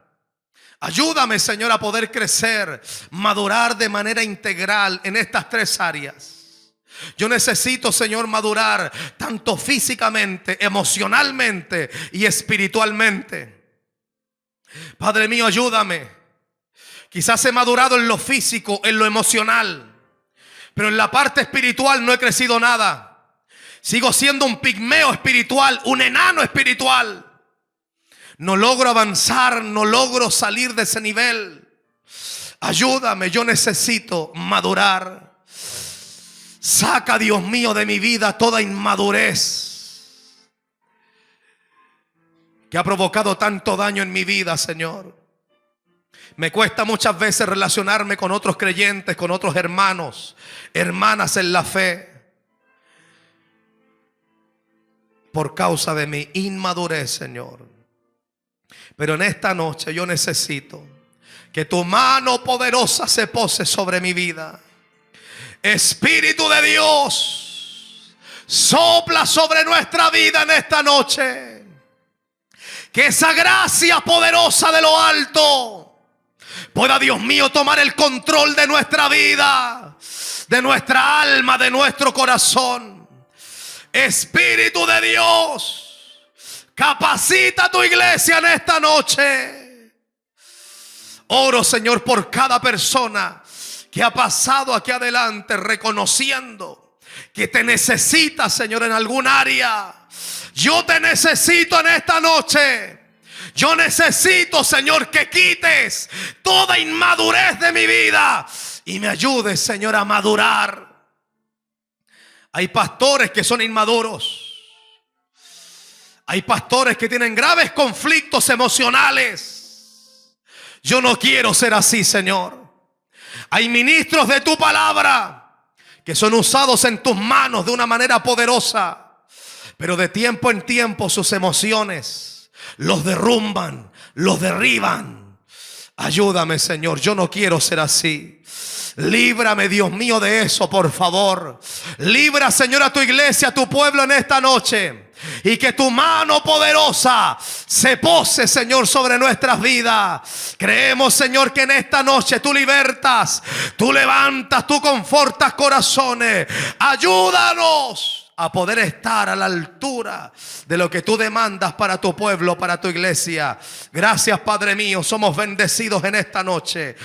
A: Ayúdame, Señor, a poder crecer, madurar de manera integral en estas 3 áreas. Yo necesito, Señor, madurar tanto físicamente, emocionalmente y espiritualmente. Padre mío, ayúdame. Quizás he madurado en lo físico, en lo emocional, pero en la parte espiritual no he crecido nada. Sigo siendo un pigmeo espiritual, un enano espiritual. No logro avanzar, no logro salir de ese nivel. Ayúdame, yo necesito madurar. Saca, Dios mío, de mi vida toda inmadurez que ha provocado tanto daño en mi vida, Señor. Me cuesta muchas veces relacionarme con otros creyentes, con otros hermanos, hermanas en la fe. por causa de mi inmadurez, Señor. Pero en esta noche yo necesito que tu mano poderosa se pose sobre mi vida. Espíritu de Dios, sopla sobre nuestra vida en esta noche. Que esa gracia poderosa de lo alto pueda, Dios mío, tomar el control de nuestra vida, de nuestra alma, de nuestro corazón. Espíritu de Dios, capacita a tu iglesia en esta noche. Oro, Señor, por cada persona que ha pasado aquí adelante reconociendo que te necesita, Señor, en algún área. Yo te necesito en esta noche. Yo necesito, Señor, que quites toda inmadurez de mi vida y me ayudes, Señor, a madurar. Hay pastores que son inmaduros. Hay pastores que tienen graves conflictos emocionales. Yo no quiero ser así, Señor. Hay ministros de tu palabra que son usados en tus manos de una manera poderosa, pero de tiempo en tiempo sus emociones los derrumban, los derriban. Ayúdame, Señor, yo no quiero ser así. Líbrame, Dios mío, de eso, por favor. Libra, Señor, a tu iglesia, a tu pueblo en esta noche. Y que tu mano poderosa se pose, Señor, sobre nuestras vidas. Creemos, Señor, que en esta noche tú libertas, tú levantas, tú confortas corazones. Ayúdanos a poder estar a la altura de lo que tú demandas para tu pueblo, para tu iglesia. Gracias, Padre mío, somos bendecidos en esta noche.